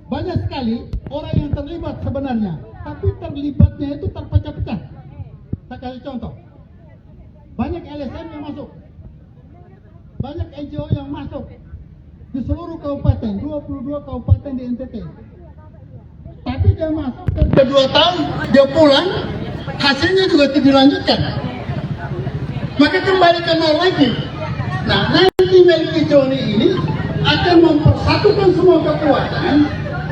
Banyak sekali orang yang terlibat sebenarnya, tapi terlibatnya itu terpecah-pecah. Saya kasih contoh. Banyak LSM yang masuk, banyak NGO yang masuk di seluruh kabupaten, 22 kabupaten di NTT. Tapi dia masuk kerja 2 tahun, dia pulang, hasilnya juga tidak dilanjutkan. Maka kembali ke nol lagi. Nah, nanti Melki Joni ini akan mempersatukan semua kekuatan.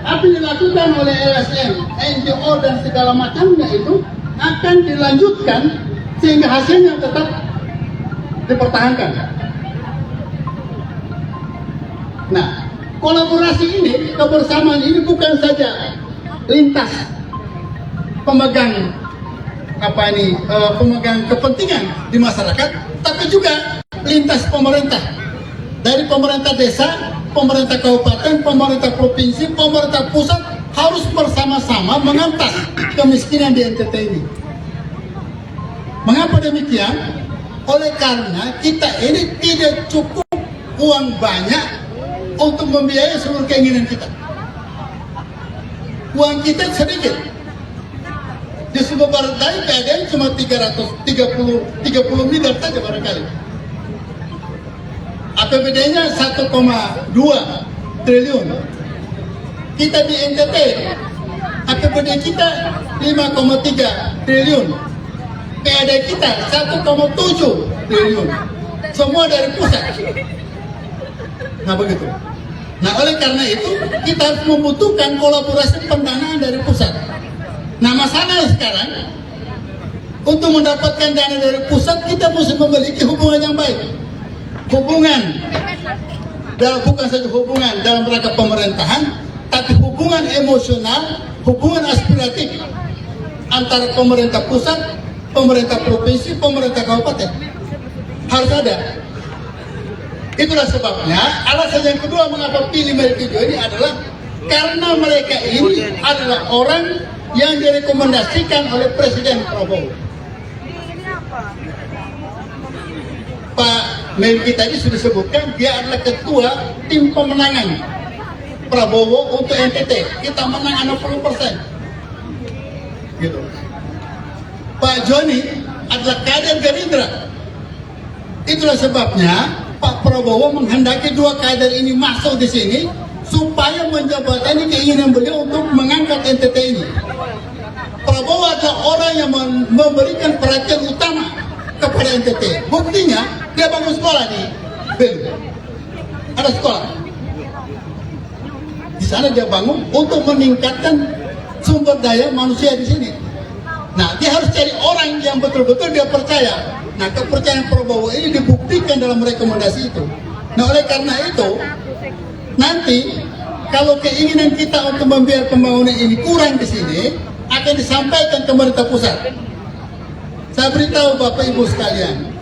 Apa yang dilakukan oleh LSM, NGO dan segala macamnya itu akan dilanjutkan sehingga hasilnya tetap dipertahankan. Nah, kolaborasi ini, kebersamaan ini bukan saja lintas pemegang pemegang kepentingan di masyarakat, tapi juga lintas pemerintah, dari pemerintah desa, pemerintah kabupaten, pemerintah provinsi, pemerintah pusat harus bersama-sama mengantas kemiskinan di NTT ini. Mengapa demikian? Oleh karena kita ini tidak cukup uang banyak untuk membiayai seluruh keinginan kita. Uang kita sedikit. Di Sumba Barat Daya keadaan cuma 30 miliar saja barangkali. APBD-nya 1,2 triliun. Kita di NTT, APBD kita 5,3 triliun. PAD kita 1,7 triliun. Semua dari pusat. Nah begitu. Nah oleh karena itu kita harus membutuhkan kolaborasi pendanaan dari pusat. Nah masalahnya sekarang untuk mendapatkan dana dari pusat kita mesti memiliki hubungan yang baik. Hubungan bukan saja hubungan dalam rangka pemerintahan, tapi hubungan emosional, hubungan aspiratif antara pemerintah pusat, pemerintah provinsi, pemerintah kabupaten harus ada. Itulah sebabnya alasan yang kedua mengapa pilih Melki Joni adalah karena mereka ini adalah orang yang direkomendasikan oleh Presiden Prabowo. Pak Melki tadi sudah sebutkan dia adalah ketua tim pemenangan Prabowo untuk NTT. Kita menang 60%. Gitu. Pak Joni adalah kader Gerindra. Itulah sebabnya Pak Prabowo menghendaki 2 kader ini masuk di sini supaya menjembatani keinginan beliau untuk mengangkat NTT ini. Prabowo adalah orang yang memberikan perhatian utama kepada NTT. Buktinya dia bangun sekolah di Belu. Ada sekolah. Di sana dia bangun untuk meningkatkan sumber daya manusia di sini. Nah, dia harus cari orang yang betul-betul dia percaya. Nah, kepercayaan Prabowo ini dibuktikan dalam rekomendasi itu. Nah, oleh karena itu, nanti kalau keinginan kita untuk membiarkan pembangunan ini kurang di sini, akan disampaikan ke pemerintah pusat. Saya beritahu Bapak Ibu sekalian,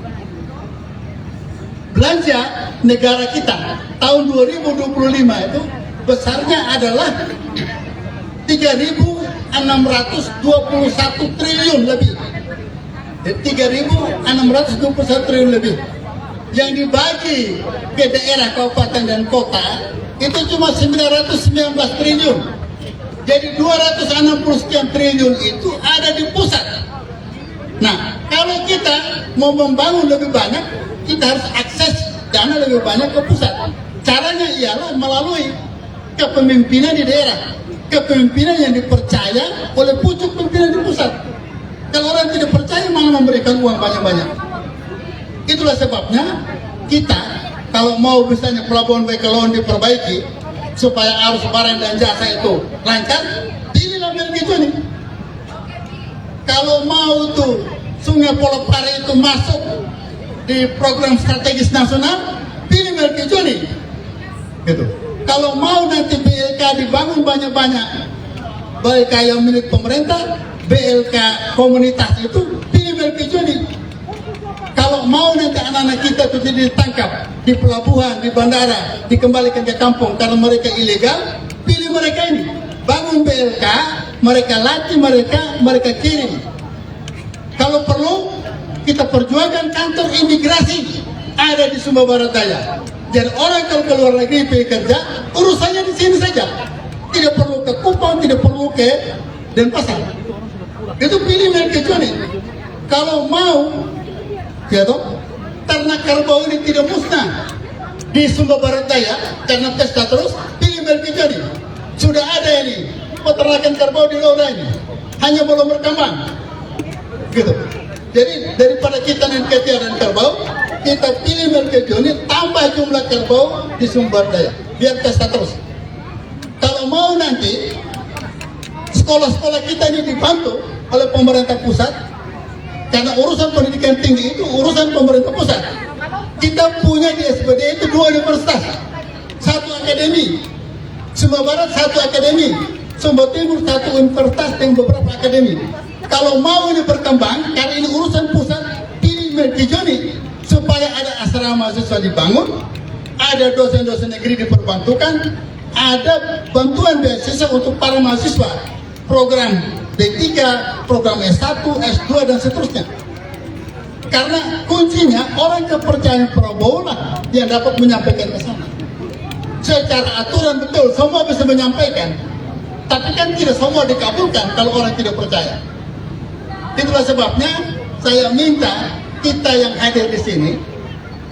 belanja negara kita tahun 2025 itu besarnya adalah 3.621 triliun lebih. 3.621 triliun lebih. Yang dibagi ke daerah, kabupaten dan kota itu cuma 919 triliun. Jadi 260 sekian triliun itu ada di pusat. Nah, kalau kita mau membangun lebih banyak, kita harus akses dana lebih banyak ke pusat. Caranya ialah melalui kepemimpinan di daerah, kepemimpinan yang dipercaya oleh pucuk pimpinan di pusat. Kalau orang tidak percaya malah memberikan uang banyak-banyak. Itulah sebabnya kita kalau mau misalnya pelabuhan Baikalaon diperbaiki supaya arus barang dan jasa itu lancar, pilihlah Melki Joni. Kalau mau tuh Sungai Polopare itu masuk di program strategis nasional, pilih Melki Joni. Gitu. Kalau mau nanti BLK dibangun banyak-banyak, BLK yang milik pemerintah, BLK komunitas itu, pilih Melki Joni. Kalau mau nanti anak-anak kita itu ditangkap di pelabuhan, di bandara, dikembalikan ke kampung karena mereka ilegal, pilih mereka ini. Bangun BLK, mereka latih mereka kirim. Kalau perlu, kita perjuangkan kantor imigrasi ada di Sumba Barat Daya. Jadi orang kalau keluar negeri pergi kerja, urusannya di sini saja. Tidak perlu ke Denpasar. Itu pilih Melki Joni. Kalau mau, ya toh, ternak kerbau ini tidak musnah di Sumba Barat Daya karena pesta terus, pilih Melki Joni. Sudah ada ini peternakan kerbau di Lora ini, hanya belum berkembang, gitu. Jadi daripada kita nanti dan kerbau, kita pilih Melki Joni, tambah jumlah kerbau di Sumba Barat Daya, biar pesta terus. Kalau mau nanti sekolah-sekolah kita ini dibantu oleh pemerintah pusat, karena urusan pendidikan tinggi itu urusan pemerintah pusat. Kita punya di SPD itu 2 universitas, 1 akademi, Sumba Barat 1 akademi, Sumba Timur 1 universitas dan beberapa akademi. Kalau mau ini berkembang, karena ini urusan pusat, pilih Melki Joni supaya ada asrama mahasiswa dibangun, ada dosen-dosen negeri diperbantukan, ada bantuan beasiswa untuk para mahasiswa, program D3, program S1, S2 dan seterusnya. Karena kuncinya orang kepercayaan Prabowo lah yang dapat menyampaikan ke sana. Secara aturan betul semua bisa menyampaikan, tapi kan tidak semua dikabulkan kalau orang tidak percaya. Itulah sebabnya saya minta kita yang hadir di sini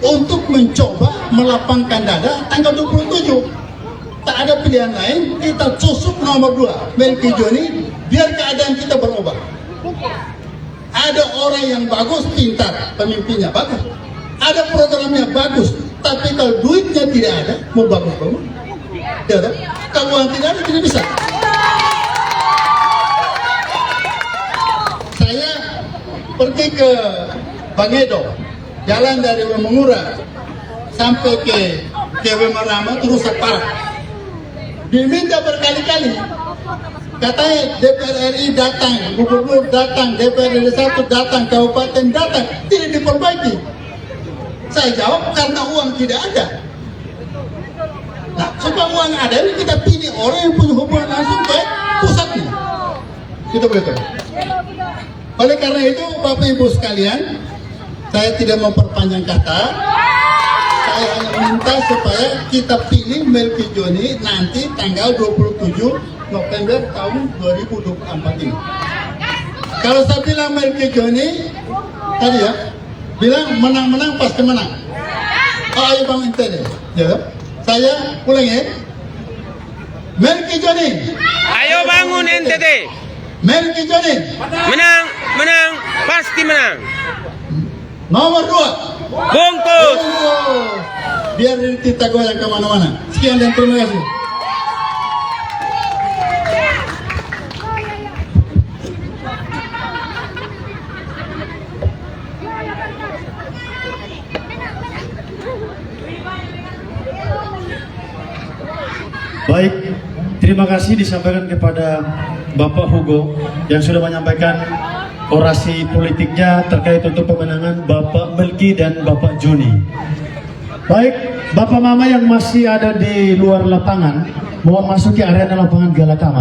untuk mencoba melapangkan dada tanggal 27. Tak ada pilihan lain, kita susuk nomor 2 Melki Joni, biar keadaan kita berubah. Ada orang yang bagus, pintar, pemimpinnya bagus, ada programnya bagus, tapi kalau duitnya tidak ada, mau bagus bangun, ya, kalau uang tidak ada tidak bisa. Saya pergi ke Bangedo, jalan dari Wemengura sampai ke Wemarama itu rusak parah. Diminta berkali-kali, katanya DPR RI datang, gubernur datang, DPRD 1 datang, kabupaten datang, tidak diperbaiki. Saya jawab karena uang tidak ada. Nah, supaya uang ada ini kita pilih orang yang punya hubungan langsung ke pusatnya. Gitu begitu. Oleh karena itu, Bapak Ibu sekalian, saya tidak memperpanjang kata. Saya hanya minta supaya kita pilih Melki Joni nanti tanggal 27 November tahun 2024 ini. Kalau saya bilang Melki Joni tadi ya, bilang menang-menang pasti menang. Oh, ayo Bang Ente deh. Ya, saya ulang ya. Melki Joni. Ayo bangun NTT. Melki Joni. Menang, menang, pasti menang. Nomor 2. Bungkus. Biar kita goyang kemana-mana. Sekian dan terima kasih. Baik, terima kasih disampaikan kepada Bapak Hugo yang sudah menyampaikan orasi politiknya terkait untuk pemenangan Bapak Melki dan Bapak Joni. Baik, Bapak Mama yang masih ada di luar lapangan, mohon masuki area lapangan Galatama.